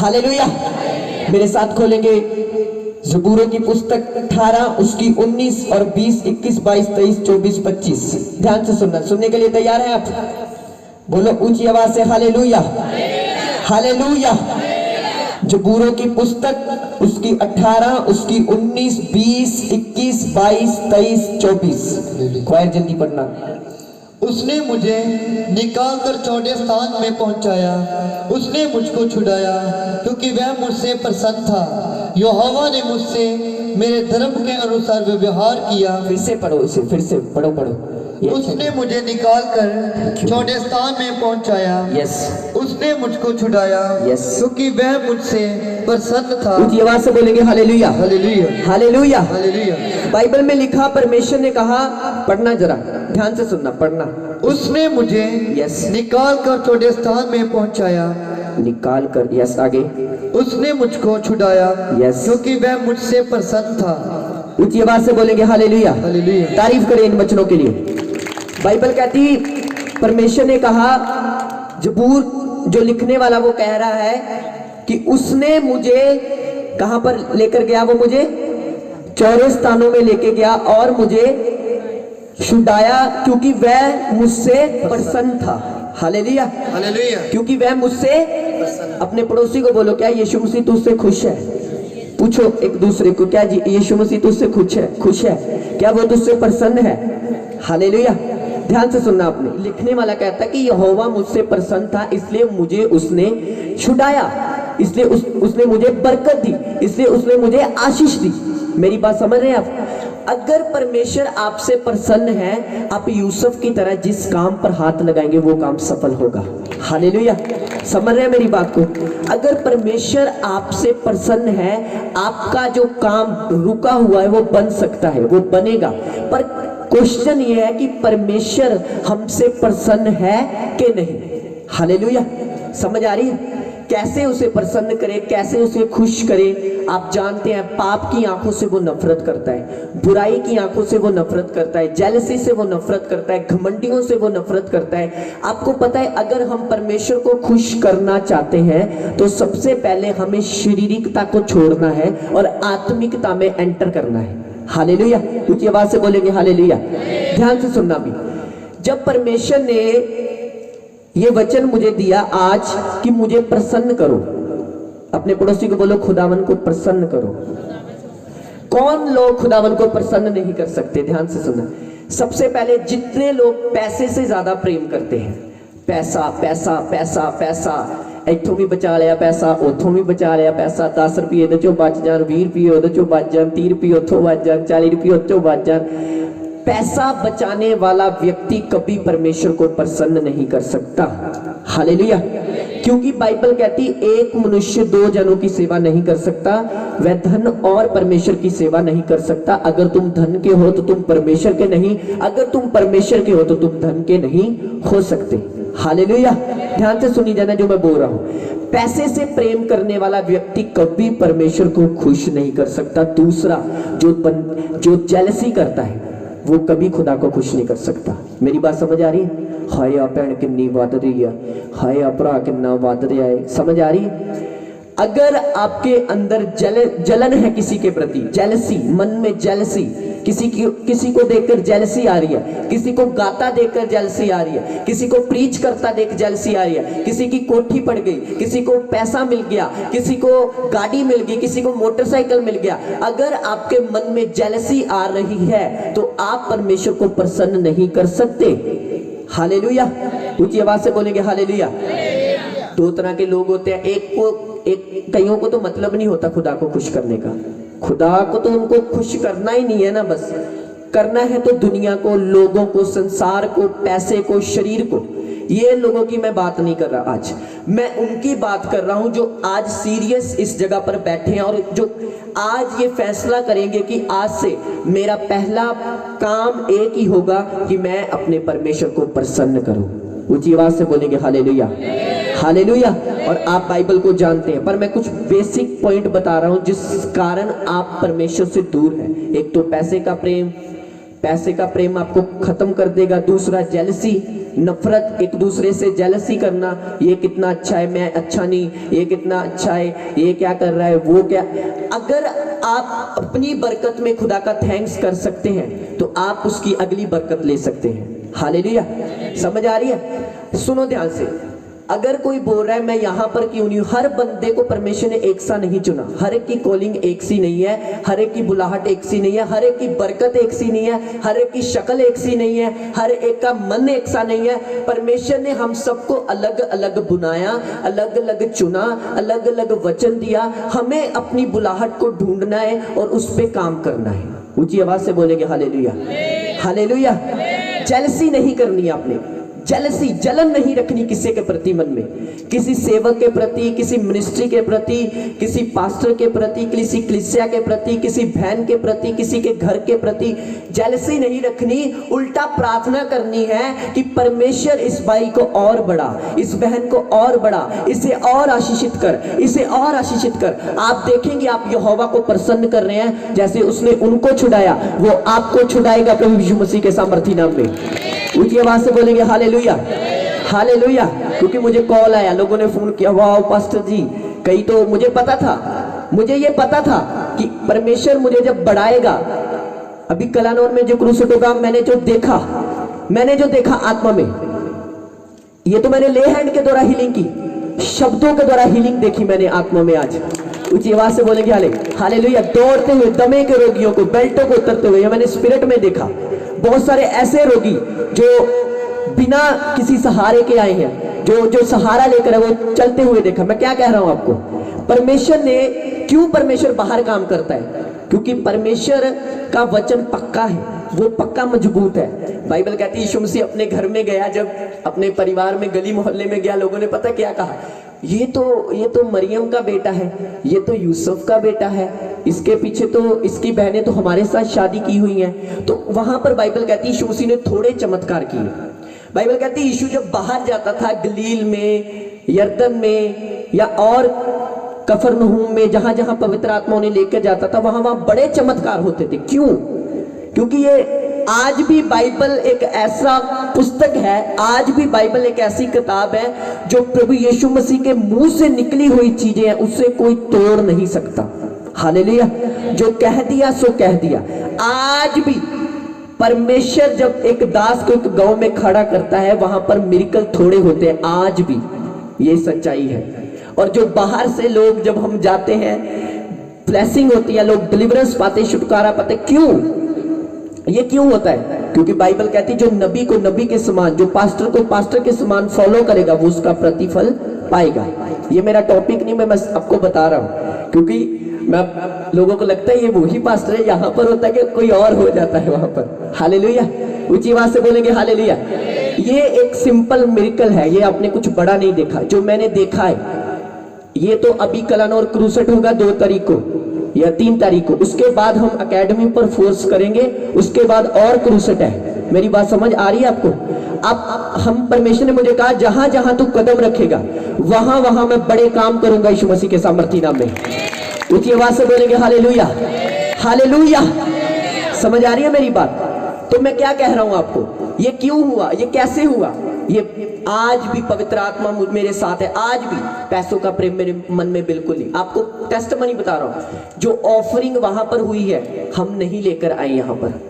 Hallelujah. मेरे साथ खोलेंगे ज़बूरों की पुस्तक 18 उसकी 19 और 20, 21, 22, 23, 24, 25। ध्यान से सुनना। सुनने के लिए तैयार हैं आप? बोलो ऊंची आवाज से हालेलुया, हालेलुया। ज़बूरों की पुस्तक उसकी 18 उसकी 19, 20, 21, 22, 23, 24। क्वायर जल्दी पढ़ना। उसने मुझे निकाल कर चौड़े स्थान में पहुंचाया, उसने मुझको छुड़ाया क्योंकि वह मुझसे प्रसन्न था। यहोवा ने मुझसे मेरे धर्म के अनुसार व्यवहार किया। फिर से पढ़ो इसे, फिर से पढ़ो पढ़ो। उसने मुझे निकाल कर चौड़े स्थान में पहुंचाया, यस। उसने मुझको छुड़ाया, यस। क्योंकि वह मुझसे प्रसन्न था। ऊंची आवाज से बोलेंगे hallelujah, hallelujah, hallelujah. Hallelujah. Bible में लिखा, परमेश्वर ने कहा, पढ़ना जरा ध्यान से सुनना, पढ़ना। उसने मुझे यस। निकाल कर चौड़े स्थान में पहुंचाया, निकाल कर, यस। आगे। उसने मुझको छुड़ाया, यस। क्योंकि वह मुझसे प्रसन्न था। ऊंची आवाज से बोलेंगे हालेलुया, हालेलुया। तारीफ करें इन वचनों के लिए। बाइबल कहती, परमेश्वर ने कहा, ज़बूर जो लिखने वाला वो कह रहा है कि उसने मुझे कहां पर लेकर गया? वो मुझे चौड़े स्थानों में लेके गया और मुझे छुड़ाया क्योंकि वह मुझसे प्रसन्न था। Hallelujah, hallelujah. क्योंकि वह मुझसे। अपने पड़ोसी को बोलो, क्या यीशु मसीह तुझसे खुश है? पूछो एक दूसरे को, क्या यीशु मसीह तुझसे खुश है? खुश है? क्या वो तुझसे प्रसन्न है? हालेलुया। ध्यान से सुनना। आपने लिखने वाला कहता है कि यहोवा मुझसे प्रसन्न था, इसलिए मुझे उसने छुड़ाया, इसलिए उसने मुझे बरकत दी, इसलिए उसने मुझे आशीष दी। मेरी बात समझ रहे हैं आप? अगर परमेश्वर आपसे प्रसन्न है, आप यूसुफ की तरह जिस काम पर हाथ लगाएंगे वो काम सफल होगा। हालेलुया। समझ रहे हैं मेरी बात को? अगर परमेश्वर आपसे प्रसन्न है, आपका जो काम रुका हुआ है वो बन सकता है, वो बनेगा। पर क्वेश्चन ये है कि परमेश्वर हमसे प्रसन्न है कि नहीं। हालेलुया। समझ आ रही है? कैसे उसे प्रसन्न करे, कैसे उसे खुश करे? आप जानते हैं, पाप की आंखों से वो नफरत करता है, बुराई की आंखों से वो नफरत करता है, जेलसी से वो नफरत करता है, घमंडियों से वो नफरत करता है। आपको पता है, अगर हम परमेश्वर को खुश करना चाहते हैं तो सबसे पहले हमें शारीरिकता को छोड़ना है और आत्मिकता में एंटर करना है। हालेलुया। ऊंची आवाज से बोलेंगे हालेलुया। ध्यान से सुनना भी। जब परमेश्वर ने ये वचन मुझे दिया आज कि मुझे प्रसन्न करो, अपने पड़ोसी को बोलो खुदावन को प्रसन्न करो। कौन लोग खुदावन को प्रसन्न नहीं कर सकते? ध्यान से सुनना। सबसे पहले जितने लोग पैसे से ज्यादा प्रेम करते हैं, पैसा पैसा पैसा पैसा, इथों भी बचा लिया पैसा, उथों भी बचा लिया पैसा, 10 रुपये इहदे चों बच जान, 20 रुपये उहदे चों बच जान, 30 रुपये उथों बच जान, 40 रुपये उथों बच जान। पैसा बचाने वाला व्यक्ति कभी परमेश्वर को प्रसन्न नहीं कर सकता। हालेलुया। क्योंकि बाइबल कहती, एक मनुष्य 2 जनों की सेवा नहीं कर सकता, वह धन और परमेश्वर की सेवा नहीं कर सकता। अगर तुम धन के हो तो तुम परमेश्वर के नहीं, अगर तुम परमेश्वर के हो तो तुम धन के नहीं हो सकते। हालेलुया। ध्यान से सुनी जाना जो मैं बोल रहा हूं। पैसे से प्रेम करने वाला व्यक्ति कभी परमेश्वर को खुश नहीं कर सकता। दूसरा, जो जेलसी करता है वो कभी खुदा को खुश नहीं कर सकता। मेरी बात समझ आ रही है? हाय आ भैन किन्नी वध रही है, हाय आ भरा किन्ना वध रहा है। समझ आ रही है? अगर आपके अंदर जलन है किसी के प्रति, जेलसी, मन में जेलसी, किसी को देखकर जेलसी आ रही है, किसी को गाता देखकर जेलसी आ रही है, किसी को प्रीच करता देख जेलसी आ रही है, किसी की कोठी पड़ गई, किसी को पैसा मिल गया, किसी को गाड़ी मिल गई, किसी को मोटरसाइकिल मिल गया, अगर आपके मन में जेलसी आ रही है तो आप परमेश्वर को प्रसन्न नहीं कर सकते। हालेलुया। ऊंची आवाज से बोलेंगे हालेलुया। 2 तरह के लोग होते हैं। कईयों को तो मतलब नहीं होता खुदा को खुश करने का। खुदा को तो उनको खुश करना ही नहीं है ना, बस करना है तो दुनिया को, लोगों को, संसार को, पैसे को, शरीर को। ये लोगों की मैं बात नहीं कर रहा आज, मैं उनकी बात कर रहा हूं जो आज सीरियस इस जगह पर बैठे हैं और जो आज ये फैसला करेंगे कि आज से मेरा पहला काम एक ही होगा कि मैं अपने परमेश्वर को प्रसन्न करूं। ऊंची आवाज से बोलेंगे हालेलुया, हालेलुया। और आप बाइबल को जानते हैं, पर मैं कुछ बेसिक पॉइंट बता रहा हूं जिस कारण आप परमेश्वर से दूर हैं। एक तो पैसे का प्रेम आपको खत्म कर देगा। दूसरा जेलसी, नफरत, एक दूसरे से जेलसी करना, ये कितना अच्छा है, मैं अच्छा नहीं, ये कितना अच्छा है, ये क्या कर रहा है, वो क्या। अगर आप अपनी बरकत में खुदा का थैंक्स कर सकते हैं तो आप उसकी अगली बरकत ले सकते हैं। हालेलुया। समझ आ रही है? सुनो ध्यान से। अगर कोई बोल रहा है मैं यहाँ पर क्यों नहीं हूँ, हर बंदे को परमेश्वर ने एक सा नहीं चुना। हर एक की कॉलिंग एक सी नहीं है, हर एक की बुलाहट एक सी नहीं है, हर एक की बरकत एक सी नहीं है, हर एक की शक्ल एक सी नहीं है, हर एक का मन एक सा नहीं है। परमेश्वर ने हम सबको अलग अलग बुनाया, अलग अलग चुना, अलग अलग वचन दिया। हमें अपनी बुलाहट को ढूंढना है और उस पर काम करना है। ऊंची आवाज से बोलेंगे हालेलुया, हालेलुया। जेलसी नहीं करनी आपने, जेलसी, जलन नहीं रखनी किसी के प्रति मन में, किसी सेवक के प्रति, किसी मिनिस्ट्री के प्रति, किसी पास्टर के प्रति, किसी कलीसिया के प्रति, किसी बहन के प्रति, किसी के घर के प्रति जेलसी नहीं रखनी। उल्टा प्रार्थना करनी है कि परमेश्वर इस भाई को और बढ़ा, इस बहन को और बढ़ा, इसे और आशीषित कर, इसे और आशीषित कर। आप देखेंगे आप यहोवा को प्रसन्न कर रहे हैं। जैसे उसने उनको छुड़ाया वो आपको छुड़ाएगा प्रभु यीशु मसीह के सामर्थी नाम में। ऊंची आवाज से बोलेंगे हालेलुया, हालेलुया। क्योंकि मुझे कॉल आया, लोगों ने फोन किया, वाह पास्टर जी, कई तो मुझे पता था, मुझे ये पता था कि परमेश्वर मुझे जब बढ़ाएगा। अभी कलानौर में जो क्रूसेड होगा, मैंने जो देखा आत्मा में, ये तो मैंने ले हैंड के द्वारा हीलिंग की, शब्दों के द्वारा हीलिंग देखी मैंने आत्मा में आज। ऊंची आवाज से बोलेंगे हालेलुया। दौड़ते हुए दमे के रोगियों को, बेल्टों को उतरते हुए, मैंने स्पिरिट में देखा। बहुत सारे ऐसे रोगी जो बिना किसी सहारे के आए हैं, जो सहारा लेकर है, वो चलते हुए देखा। मैं क्या कह रहा हूं आपको, परमेश्वर ने, क्यों परमेश्वर बाहर काम करता है? क्योंकि परमेश्वर का वचन पक्का है, वो पक्का मजबूत है। बाइबल कहती है यीशु मसीह अपने घर में गया, जब अपने परिवार में गली मोहल्ले में गया, लोगों ने पता क्या कहा, ये तो मरियम का बेटा है, ये तो यूसुफ का बेटा है, इसके पीछे तो इसकी बहनें तो हमारे साथ शादी की हुई हैं। तो वहां पर बाइबल कहती है यीशु मसीह ने थोड़े चमत्कार किए। बाइबल कहती है यीशु जब बाहर जाता था, गलील में, यरदन में, या और कफरनहूम में, जहां जहां पवित्र आत्मा उन्हें लेकर जाता था, वहां वहां बड़े चमत्कार होते थे। क्यों? क्योंकि ये आज भी बाइबल एक ऐसा पुस्तक है, आज भी बाइबल एक ऐसी किताब है जो प्रभु यीशु मसीह के मुंह से निकली हुई चीजें हैं, उससे कोई तोड़ नहीं सकता। हालेलुया। जो कह दिया सो कह दिया। आज भी परमेश्वर जब एक दास को एक गांव में खड़ा करता है, वहां पर मिरेकल थोड़े होते हैं, आज भी ये सच्चाई है। और जो बाहर से लोग, जब हम जाते हैं, ब्लेसिंग होती है, लोग डिलीवरेंस पाते, छुटकारा पाते। क्यों? ये क्यों होता है? क्योंकि बाइबल कहती है जो नबी को नबी के समान, जो पास्टर को पास्टर के समान फॉलो करेगा, वो उसका प्रतिफल पाएगा। ये मेरा टॉपिक नहीं, मैं बस आपको बता रहा हूं, क्योंकि मैं, लोगों को लगता है ये वही पास्टर है, यहां पर होता है कि कोई और हो जाता है वहां पर। हालेलुया। ऊंची आवाज से बोलेंगे हालेलुया। ये एक सिंपल मिरेकल है, ये आपने कुछ बड़ा नहीं देखा। जो मैंने देखा है, ये तो अभी कलानौर क्रूसेड होगा 2 तारीख को या 3 तारीख को, उसके बाद हम एकेडमी पर फोर्स करेंगे, उसके बाद और क्रूसेड है। मेरी बात समझ आ रही है आपको? अब हम, परमेश्वर ने मुझे कहा जहां जहां तू कदम रखेगा, वहां वहां मैं बड़े काम करूंगा यीशु मसीह के सामर्थी नाम में। ऊंची आवाज से बोलेंगे हालेलुया, हालेलुया। समझ आ रही है मेरी बात? तो मैं क्या कह रहा हूं आपको, ये क्यों हुआ, ये कैसे हुआ? ये आज भी पवित्र आत्मा मेरे साथ है, आज भी पैसों का प्रेम मेरे मन में बिल्कुल नहीं। आपको टेस्टमनी बता रहा हूं, जो ऑफरिंग वहां पर हुई है, हम नहीं लेकर आए यहां पर।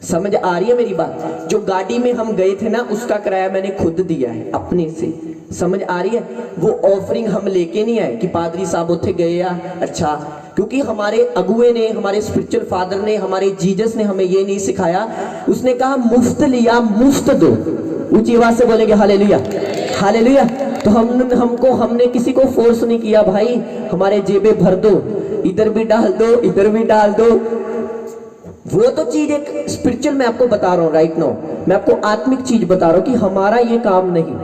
समझ आ रही है मेरी बात? जो गाड़ी में हम गए थे ना, उसका किराया मैंने खुद दिया है अपने से। समझ आ रही है? वो ऑफरिंग हम लेके नहीं आए कि पादरी साहब उठे गए या अच्छा, क्योंकि हमारे अगुए ने, हमारे स्पिरिचुअल फादर ने, हमारे जीसस ने हमें ये नहीं सिखाया। उसने कहा मुफ्त लिया मुफ्त दो। ऊंची आवाज से बोलेंगे हालेलुया, हालेलुया। तो हमने किसी को फोर्स नहीं किया, भाई हमारे जेबे भर दो, इधर भी डाल दो, इधर भी डाल दो। वो तो चीज एक स्पिरिचुअल मैं आपको बता रहा हूँ राइट नाउ, मैं आपको आत्मिक चीज बता रहा हूँ कि हमारा ये काम नहीं,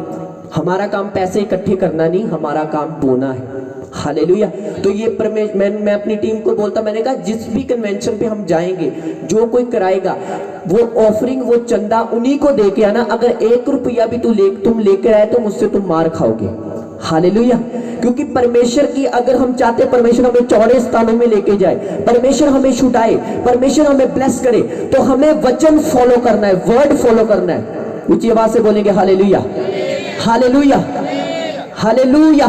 हमारा काम पैसे इकट्ठे करना नहीं, हमारा काम बोना है। हालेलुया। तो ये मैं अपनी टीम को बोलता, मैंने कहा जिस भी कन्वेंशन पे हम जाएंगे, जो कोई कराएगा, वो ऑफरिंग, वो चंदा उन्हीं को दे के आना। अगर 1 रुपया भी तुम लेकर आए तो मुझसे तुम मार खाओगे। हालेलुया। क्योंकि परमेश्वर की, अगर हम चाहते परमेश्वर हमें चौड़े स्थानों में लेके जाए, परमेश्वर हमें छुटाए, परमेश्वर हमें ब्लेस करे, तो हमें वचन फॉलो करना है, वर्ड फॉलो करना है। ऊंची आवाज से बोलेंगे हालेलुया, हालेलुया, हालेलुया।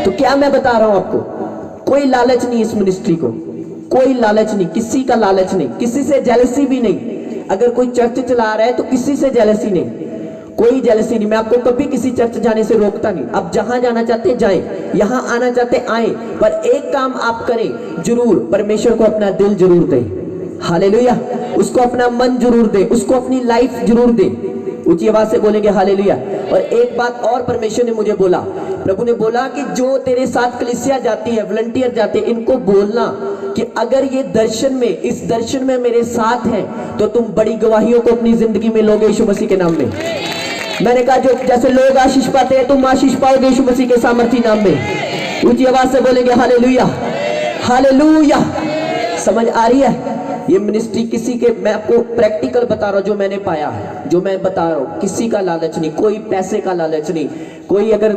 तो क्या मैं बता रहा हूं आपको, कोई लालच नहीं इस मिनिस्ट्री को, कोई लालच नहीं, किसी का लालच नहीं, किसी से जेलसी भी नहीं। अगर कोई चर्च चला रहा है तो किसी से जेलसी नहीं, कोई जेलसी नहीं। मैं आपको कभी किसी चर्च जाने से रोकता नहीं। आप जहां जाना चाहते हैं जाएं, यहां आना चाहते हैं आए, पर एक काम आप करें जरूर, परमेश्वर को अपना दिल जरूर दें। हालेलुया, उसको अपना मन जरूर दें, उसको अपनी लाइफ जरूर दें। ऊंची आवाज से बोलेंगे हालेलुया। और एक बात और परमेश्वर ने मुझे बोला, प्रभु ने बोला कि जो तेरे साथ कलीसिया जाती है, वॉलंटियर जाते हैं, इनको बोलना कि अगर ये दर्शन में, इस दर्शन में मेरे साथ हैं तो तुम बड़ी गवाहियों को अपनी जिंदगी में लोगे यीशु मसीह के नाम में। मैंने कहा जो जैसे लोग आशीष पाते हैं तुम आशीष पाओगे यीशु मसीह के सामर्थी नाम में। ऊंची आवाज से बोलेंगे हालेलुया, हालेलुया। समझ आ रही है? ये मिनिस्ट्री किसी के, मैं आपको प्रैक्टिकल बता रहा हूं जो मैंने पाया है, जो मैं बता रहा हूं, किसी का लालच नहीं, कोई पैसे का लालच नहीं, कोई अगर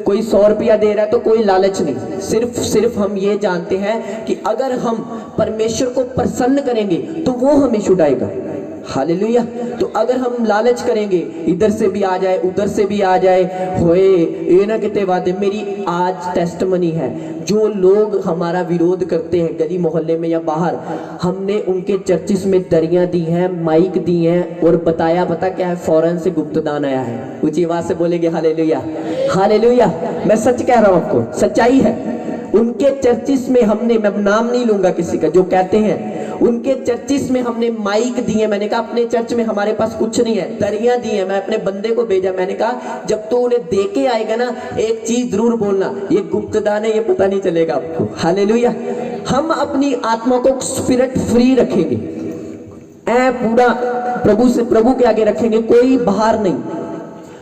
कोई 100 रुपया दे रहा है तो कोई लालच नहीं। सिर्फ हम ये जानते हैं कि अगर हम परमेश्वर को प्रसन्न करेंगे तो वो हमें छुड़ाएगा। हालेलुया। तो अगर हम लालच करेंगे, इधर से भी आ जाए उधर से भी आ जाए, होए ये ना कितने वादे। मेरी आज टेस्टमनी है, जो लोग हमारा विरोध करते हैं गली मोहल्ले में या बाहर, हमने उनके चर्चिस में दरियां दी हैं, माइक दी हैं और बताया पता क्या है, फौरन से गुप्तदान आया है। ऊंची आवाज से बोलेंगे हालेलुया, हालेलुया। मैं सच कह रहा हूं आपको, सच्चाई है। उनके चर्चिस में हमने, मैं नाम नहीं लूंगा किसी का, जो कहते हैं उनके चर्चिस में हमने माइक दिए। मैंने कहा अपने चर्च में हमारे पास कुछ नहीं है, दरियां दी है। मैं अपने बंदे को भेजा, मैंने कहा जब तो उन्हें दे के आएगा ना, एक चीज जरूर बोलना, ये गुप्तदान है, ये पता नहीं चलेगा आपको। हालेलुया। हम अपनी आत्मा को स्पिरिट फ्री रखेंगे, पूरा प्रभु के आगे रखेंगे। कोई बाहर नहीं,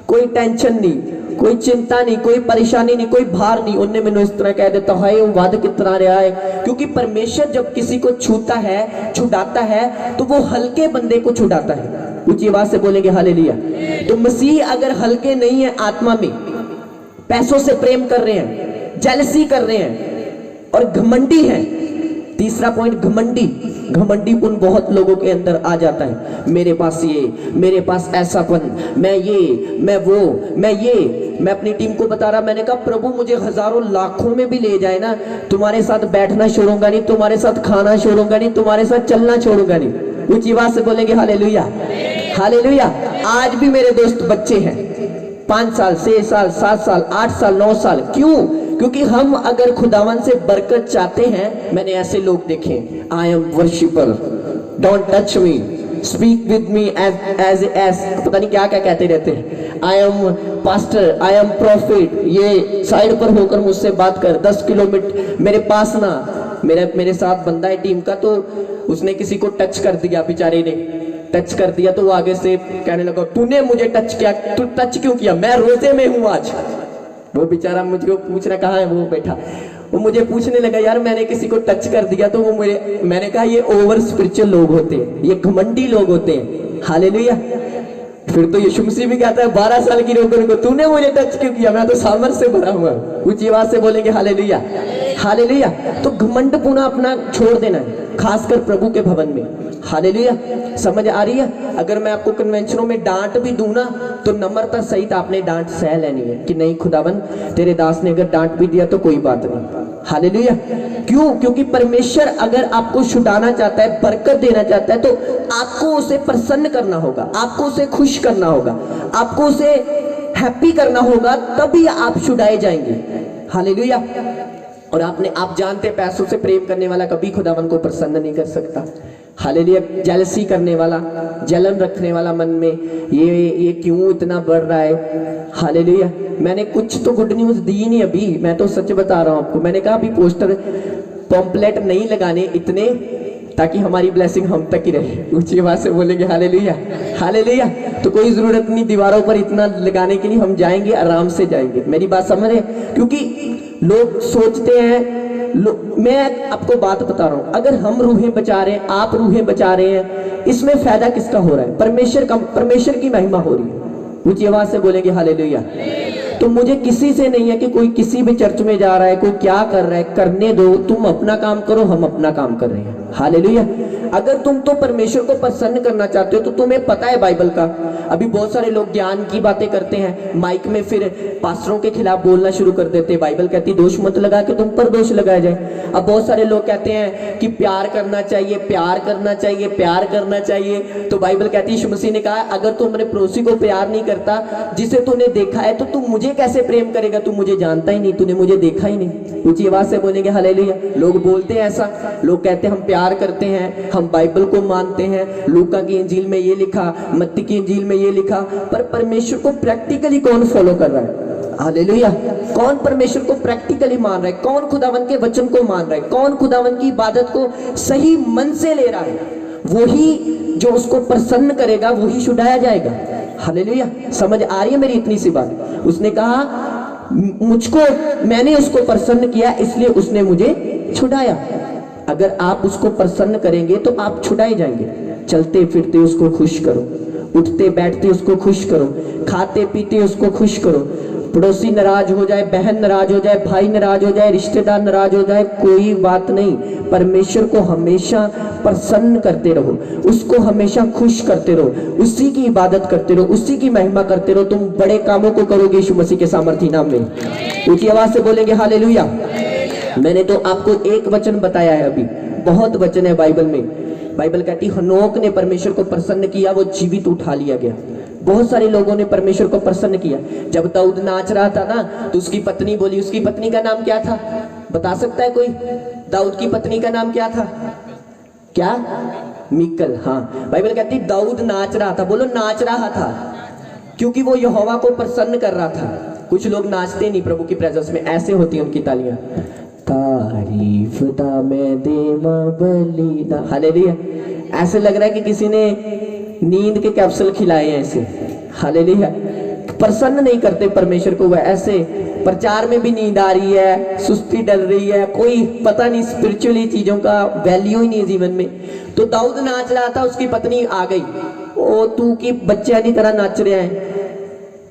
कोई टेंशन नहीं, कोई चिंता नहीं, कोई परेशानी नहीं, कोई भार नहीं। उन्हें मैंने इस तरह कह देता है वो वाद कितना रहा है, क्योंकि परमेश्वर जब किसी को छूता है, छुड़ाता है, तो वो हल्के बंदे को छुड़ाता है। ऊंची आवाज से बोलेंगे हालेलुया। तो मसीह अगर हल्के नहीं है आत्मा में, पैसों से प्रेम कर रहे हैं, जेलसी कर रहे हैं और घमंडी है। तीसरा पॉइंट, घमंडी। घमंडीपन बहुत लोगों के अंदर आ जाता है। मेरे पास ये, मेरे पास ऐसापन, मैं ये, मैं वो, मैं ये। मैं अपनी टीम को बता रहा, मैंने कहा प्रभु मुझे हजारों लाखों में भी ले जाए ना, तुम्हारे साथ बैठना छोड़ूंगा नहीं, तुम्हारे साथ खाना छोड़ूंगा नहीं, तुम्हारे साथ चलना छोड़ूंगा नहीं। ऊंची आवाज से बोलेंगे हालेलुया, हालेलुया। आज भी मेरे दोस्त बच्चे हैं, 5 साल, 6 साल, 7 साल, 8 साल, 9 साल। क्यों? क्योंकि हम अगर खुदावन से बरकत चाहते हैं, मैंने ऐसे लोग देखे, I am worshipper, don't touch me, speak with me as पता नहीं क्या क्या कहते रहते हैं, I am pastor, I am prophet, ये साइड पर होकर मुझसे बात कर, 10 किलोमीटर मेरे पास ना। मेरे साथ बंदा है टीम का, तो उसने किसी को टच कर दिया, बेचारे ने टच कर दिया, तो वो आगे से कहने लगा तूने मुझे टच किया, तू टच क्यों किया, मैं रोजे में हूं आज। वो बेचारा मुझको पूछ रहा कहाँ है वो बैठा, वो मुझे पूछने लगा यार मैंने किसी को टच कर दिया, तो वो मैंने कहा ये ओवर स्पिरिचुअल लोग होते हैं, ये घमंडी लोग होते हैं। हालेलुया। फिर तो यीशु मसीह भी कहता है 12 साल की रोकर को तूने मुझे टच क्यों किया, मैं तो सामर्थ से भरा हुआ। ऊंची आवाज से बोलेंगे हालेलुया, हालेलुया। तो घमंड पुनः अपना छोड़ देना है, खासकर प्रभु के भवन में। हालेलुया। समझ आ रही है? अगर मैं आपको कन्वेंशनों में डांट भी दूं ना, तो नम्रता सहित आपने डांट सह लेनी है कि नहीं खुदावन तेरे दास ने अगर डांट भी दिया तो कोई बात नहीं। हालेलुया। क्यों? क्योंकि परमेश्वर अगर आपको छुड़ाना चाहता है, बरकत देना चाहता है, तो आपको उसे प्रसन्न करना होगा, आपको उसे खुश करना होगा, आपको उसे हैप्पी करना होगा, तभी आप छुड़ाए जाएंगे। हालेलुया। और आप जानते हैं पैसों से प्रेम करने वाला कभी खुदावन को प्रसन्न नहीं कर सकता। हालेलुया। जेलसी करने वाला, जलन रखने वाला मन में, ये क्यों इतना बढ़ रहा है। हालेलुया। मैंने कुछ तो गुड न्यूज दी नहीं अभी, मैं तो सच बता रहा हूं आपको। मैंने कहा अभी पोस्टर पॉम्पलेट नहीं लगाने इतने, ताकि हमारी ब्लेसिंग हम तक ही रहे। ऊंची आवाज से बोलेंगे हालेलुया, हालेलुया। तो कोई जरूरत नहीं दीवारों पर इतना लगाने के लिए, हम जाएंगे आराम से जाएंगे। मेरी बात समझ रहे? क्योंकि लोग सोचते हैं, मैं आपको बात बता रहा हूं, अगर हम रूहें बचा रहे हैं, आप रूहें बचा रहे हैं, इसमें फायदा किसका हो रहा है? परमेश्वर की महिमा हो रही है। ऊंची आवाज से बोलेंगे हालेलुया। तो मुझे किसी से नहीं है कि कोई किसी भी चर्च में जा रहा है, कोई क्या कर रहा है, करने दो, तुम अपना काम करो, हम अपना काम कर रहे हैं। हालेलुया। अगर तुम तो परमेश्वर को प्रसन्न करना चाहते हो तो तुम्हें पता है बाइबल का। अभी बहुत सारे लोग ज्ञान की बातें करते हैं, माइक में फिर पास्टरों के खिलाफ बोलना शुरू कर देते हैं। बाइबल कहती दोष मत लगा के तुम पर दोष लगाया जाए। अब बहुत सारे लोग कहते हैं कि प्यार करना चाहिए, प्यार करना चाहिए, प्यार करना चाहिए। तो बाइबल कहती है, यीशु मसीह ने कहा अगर तुम अपने पड़ोसी को प्यार नहीं करता जिसे तूने देखा है तो तुम मुझे कैसे प्रेम करेगा? तू मुझे जानता ही नहीं, तूने मुझे देखा ही नहीं। ऊंची आवाज से बोलेंगे हालेलुया। लोग बोलते हैं ऐसा, लोग कहते हैं हम प्यार करते हैं, हम बाइबल को मानते हैं, लूका की इंजील में ये लिखा, मत्ती की इंजील में ये लिखा, पर परमेश्वर को प्रैक्टिकली कौन फॉलो कर रहा है? हालेलुया। कौन परमेश्वर को प्रैक्टिकली मान रहा है? कौन खुदावन के वचन को मान रहा है? कौन खुदावन की इबादत को सही मन से ले रहा है? वही जो उसको प्रसन्न करेगा वही छुड़ाया जाएगा। हालेलुया। समझ आ रही है मेरी इतनी सी बात? उसने कहा मुझको, मैंने उसको प्रसन्न किया इसलिए उसने मुझे छुड़ाया। अगर आप उसको प्रसन्न करेंगे तो आप छुड़ाए जाएंगे। चलते फिरते उसको खुश करो, उठते बैठते उसको खुश करो, खाते पीते उसको खुश करो। पड़ोसी नाराज हो जाए, बहन नाराज हो जाए, भाई नाराज हो जाए, रिश्तेदार नाराज हो जाए, कोई बात नहीं। परमेश्वर को हमेशा प्रसन्न करते रहो, उसको हमेशा खुश करते रहो, उसी की इबादत करते रहो, उसी की महिमा करते रहो। तुम बड़े कामों को करोगे यीशु मसीह के सामर्थी नाम में। ऊंची आवाज से बोलेंगे हालेलुया। मैंने तो आपको एक वचन बताया है, अभी बहुत वचन है बाइबल में। बाइबल कहती हनोक ने परमेश्वर को प्रसन्न किया, वो जीवित उठा लिया गया। बहुत सारे लोगों ने परमेश्वर को प्रसन्न किया। जब दाऊद नाच रहा था ना तो उसकी पत्नी बोली, उसकी पत्नी का नाम क्या था? बता सकता है कोई? दाऊद की पत्नी का नाम क्या था? क्या? मीकल। हाँ, बाइबल कहती दाऊद नाच रहा था। बोलो नाच रहा था, क्योंकि वो यहोवा को प्रसन्न कर रहा था। कुछ लोग नाचते नहीं प्रभु की प्रेजेंस में, ऐसे होती है उनकी तालियां। तारीफ दा मैं देवा बलिदा। हालेलुया। ऐसे लग रहा है कि किसी ने नींद के कैप्सूल खिलाए हैं ऐसे। हालेलुया। प्रसन्न नहीं करते परमेश्वर को। वह ऐसे प्रचार में भी नींद आ रही है, सुस्ती डल रही है, कोई पता नहीं स्पिरिचुअली चीजों का वैल्यू ही नहीं जीवन में। तो दाऊद नाच रहा था, उसकी पत्नी आ गई। ओ तू की बच्चे की तरह नाच रहा है,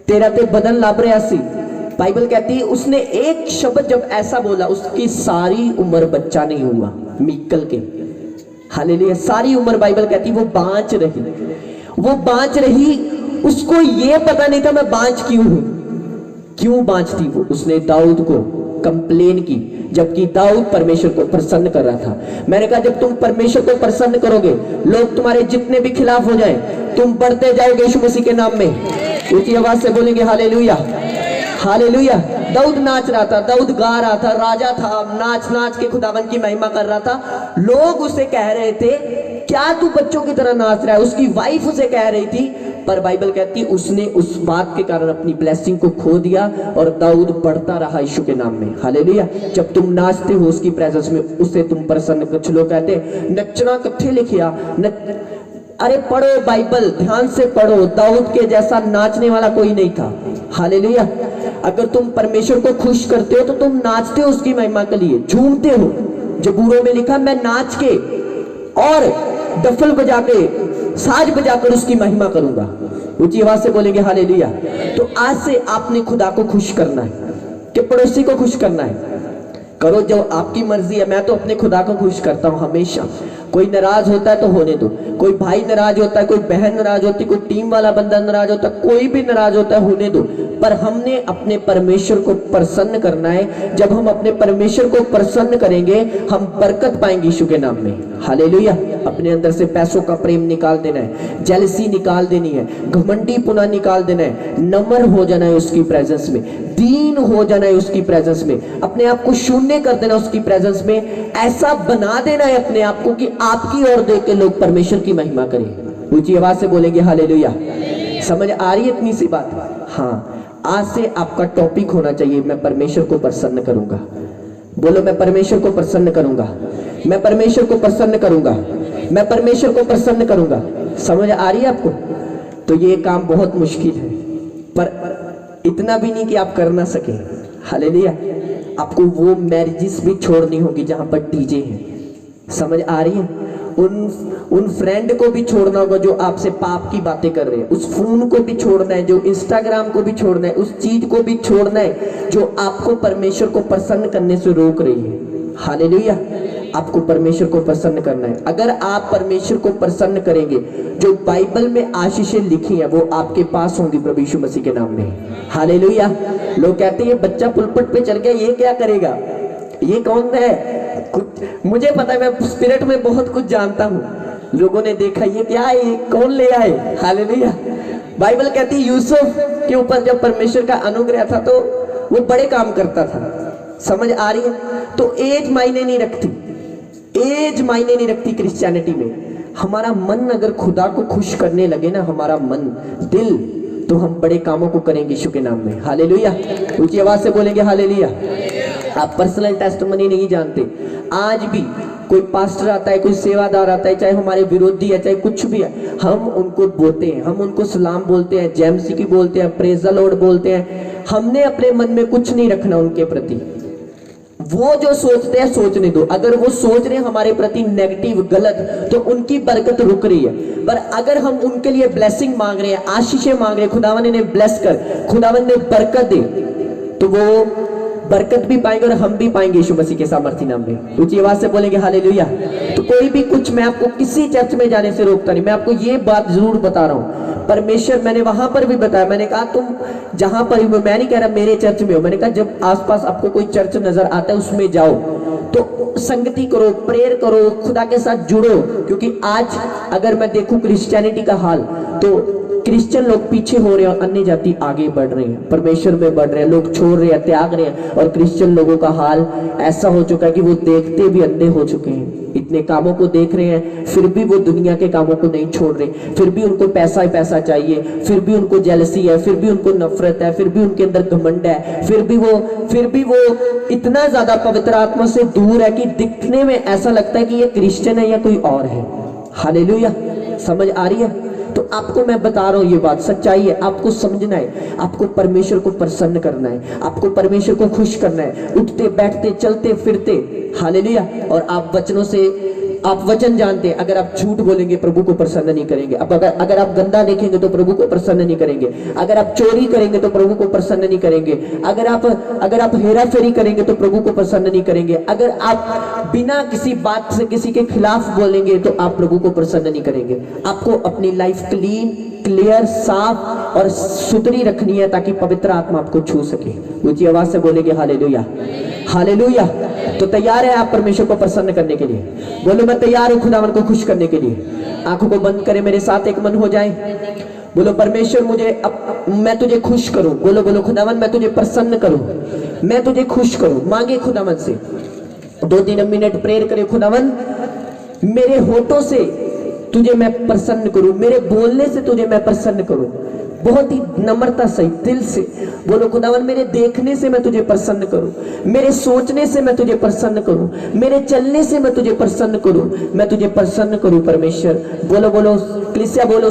तेरा ते बदन लाभ रहा सी। बाइबल कहती है उसने एक शब्द जब ऐसा बोला, उसकी सारी उम्र बच्चा नहीं हुआ मीकल के। हालेलुया। सारी उम्र बाइबल कहती वो बांझ रही, वो बांझ रही। उसको ये पता नहीं था मैं बांझ क्यों हूं, क्यों बांझ थी वो। उसने दाऊद को कंप्लेन की, जबकि दाऊद परमेश्वर को प्रसन्न कर रहा था। मैंने कहा जब तुम परमेश्वर को प्रसन्न करोगे, लोग तुम्हारे जितने भी खिलाफ हो जाएं, तुम बढ़ते जाओगे यीशु मसीह के नाम में। ऊंची आवाज से बोलेंगे हालेलुया। हालेलुया। दाऊद नाच रहा था, दाऊद गा रहा था, राजा था, नाच नाच के खुदावन की महिमा कर रहा था। लोग उसे कह रहे थे क्या तू बच्चों की तरह नाच रहा है? उसकी वाइफ उसे कह रही थी, पर बाइबल कहती उसने उस बात के कारण अपनी ब्लेसिंग को खो दिया और दाऊद बढ़ता रहा यीशु के नाम में। हालेलुया। जब तुम नाचते हो उसकी प्रेजेंस में, उससे तुम प्रसन्न। कुछ लोग कहते हैं नचना कत्थे लिखिया अरे पढ़ो बाइबल, ध्यान से पढ़ो। दाऊद के जैसा नाचने वाला कोई नहीं था। हालेलुया। अगर तुम परमेश्वर को खुश करते हो तो तुम नाचते हो उसकी महिमा के लिए, झूमते हो। जबूरों में लिखा मैं नाच के और डफल बजा के, साज बजाकर उसकी महिमा करूंगा। ऊंची आवाज से बोलेंगे हालेलुया। तो आज से आपने खुदा को खुश करना है कि पड़ोसी को खुश करना है। करो जो आपकी मर्जी है। मैं तो अपने खुदा को खुश करता हूं हमेशा। कोई नाराज होता है तो होने दो, कोई भाई नाराज होता है, कोई बहन नाराज होती है, कोई टीम वाला बंदा नाराज होता है, कोई भी नाराज होता है, होने दो। पर हमने अपने परमेश्वर को प्रसन्न करना है। जब हम अपने परमेश्वर को प्रसन्न करेंगे हम बरकत पाएंगे यीशु के नाम में। हालेलुया। अपने अंदर से पैसों का प्रेम निकाल देना है, जेलसी निकाल देनी है, घमंडी पुना निकाल देना है, नम्र हो जाना है उसकी प्रेजेंस में, दीन हो जाना है उसकी प्रेजेंस में, अपने आप को शून्य कर देना उसकी प्रेजेंस में। ऐसा बना देना है अपने आप को कि आपकी ओर देख के लोग परमेश्वर की महिमा करें। ऊंची आवाज से बोलेंगे हालेलुया। समझ आ रही है इतनी सी बात? हाँ। आज से आपका टॉपिक होना चाहिए मैं परमेश्वर को प्रसन्न करूंगा। बोलो मैं परमेश्वर को प्रसन्न करूंगा, मैं परमेश्वर को प्रसन्न करूंगा, मैं परमेश्वर को प्रसन्न करूंगा। समझ आ रही है आपको? तो ये काम बहुत मुश्किल है, पर इतना भी नहीं कि आप कर ना सके। हालेलुया। आपको वो मैरिजेस भी छोड़नी होगी जहां पर डीजे है। समझ आ रही है? उन फ्रेंड को भी छोड़ना होगा जो आपसे पाप की बातें कर रहे हैं, उस फोन को भी छोड़ना है, जो इंस्टाग्राम को भी छोड़ना है, उस चीज को भी छोड़ना है जो आपको परमेश्वर को प्रसन्न करने से रोक रही है। हालेलुया। आपको परमेश्वर को प्रसन्न करना है। अगर आप परमेश्वर को प्रसन्न करेंगे, जो बाइबल में आशीषें लिखी हैं वो आपके पास होंगी प्रभु यीशु मसीह के नाम में। हालेलुया। लोग कहते हैं ये बच्चा पुलपट पे चढ़ गया, ये क्या करेगा, ये कौन है। मुझे पता है, मैं स्पिरिट में बहुत कुछ जानता हूँ। लोगों ने देखा ये क्या है, ये कौन ले आए। हालेलुया। बाइबल कहती है यूसुफ के ऊपर जब परमेश्वर का अनुग्रह था तो वो बड़े काम करता था। समझ आ रही है। तो एज मायने नहीं रखती, एज मायने नहीं रखती क्रिश्चियनिटी में। हमारा मन अगर खुदा को खुश करने लगे ना, हमारा मन दिल, तो हम बड़े कामों को करेंगे यीशु के नाम में। हालेलुया। ऊंची आवाज से बोलेंगे हालेलुया। आप पर्सनल टेस्टिमनी नहीं जानते। आज भी कोई पास्टर आता है, कोई सेवादार आता है, चाहे हमारे विरोधी है, चाहे कुछ भी है, हम उनको बोलते हैं, हम उनको सलाम बोलते हैं, जय मसीह की बोलते हैं, प्रेज द लॉर्ड बोलते हैं। हमने अपने मन में कुछ नहीं रखना उनके प्रति। वो जो सोचते हैं सोचने दो। अगर वो सोच रहे हैं हमारे प्रति नेगेटिव, गलत, तो उनकी बरकत रुक रही है। पर अगर हम उनके लिए ब्लेसिंग मांग रहे हैं, आशीषें मांग रहे हैं, खुदावन ने ब्लेस कर, खुदावन ने बरकत दे, तो वो बरकत भी पाएंगे और हम भी पाएंगे यीशु मसीह के सामर्थी नाम में। ऊंची आवाज से बोलेंगे हालेलुया। तो कोई भी कुछ, मैं आपको किसी चर्च में जाने से रोकता नहीं। मैं आपको ये बात जरूर बता रहा हूँ, परमेश्वर, मैंने वहां पर भी बताया, मैंने कहा तुम जहां पर, मैं नहीं कह रहा मेरे चर्च में हो, मैंने कहा जब आसपास आपको कोई चर्च नजर आता है उसमें जाओ, तो संगति करो, प्रेयर करो, खुदा के साथ जुड़ो। क्योंकि आज अगर मैं देखूं क्रिश्चियनिटी का हाल, तो क्रिश्चियन लोग पीछे हो रहे हैं और अन्य जाति आगे बढ़ रहे हैं, परमेश्वर में बढ़ रहे हैं, लोग छोड़ रहे हैं, त्याग रहे हैं। और क्रिश्चियन लोगों का हाल ऐसा हो चुका है कि वो देखते भी अंधे हो चुके हैं। इतने कामों को देख रहे हैं, फिर भी वो दुनिया के कामों को नहीं छोड़ रहे, फिर भी उनको पैसा ही पैसा चाहिए, फिर भी उनको जेलसी है, फिर भी उनको नफरत है, फिर भी उनके अंदर घमंड है, फिर भी वो इतना ज्यादा पवित्र आत्मा से दूर है कि दिखने में ऐसा लगता है कि ये क्रिश्चियन है या कोई और है। हालेलुया। समझ आ रही है। तो आपको मैं बता रहा हूं, ये बात सच्चाई है, आपको समझना है, आपको परमेश्वर को प्रसन्न करना है, आपको परमेश्वर को खुश करना है, उठते बैठते चलते फिरते। हालेलुया। और आप वचनों से, आप वचन जानते हैं, अगर आप झूठ बोलेंगे प्रभु को प्रसन्न नहीं करेंगे। अब अगर आप गंदा देखेंगे तो प्रभु को प्रसन्न नहीं करेंगे। अगर आप चोरी करेंगे तो प्रभु को प्रसन्न नहीं करेंगे। अगर आप हेरा फेरी करेंगे तो प्रभु को प्रसन्न नहीं करेंगे। अगर आप बिना किसी बात से किसी के खिलाफ बोलेंगे तो आप प्रभु को प्रसन्न नहीं करेंगे। आपको अपनी लाइफ क्लीन, क्लियर, साफ और सुथरी रखनी है ताकि पवित्र आत्मा आपको छू सके। ऊंची आवाज से बोलेंगे हालेलुया। हालेलुया। तो तैयार है आप परमेश्वर को प्रसन्न करने के लिए? बोलो मैं तैयार हूं खुदावन को खुश करने के लिए। आंखों को बंद करें, मेरे साथ एक मन हो जाए। बोलो परमेश्वर मुझे मैं तुझे खुश करूं। बोलो खुदावन मैं तुझे प्रसन्न करूं, मैं तुझे खुश करूं। मांगे खुदावन से 2-3 मिनट प्रेयर करें। खुदावन मेरे होठों से तुझे मैं प्रसन्न करूं, मेरे बोलने से तुझे मैं प्रसन्न करूं, बहुत ही नम्रता सही दिल से बोलो खुदावन मेरे देखने से मैं तुझे प्रसन्न करूं, मेरे सोचने से मैं तुझे प्रसन्न करूं, मेरे चलने से मैं तुझे प्रसन्न करूं, मैं तुझे प्रसन्न करूं परमेश्वर। बोलो कलीसिया बोलो।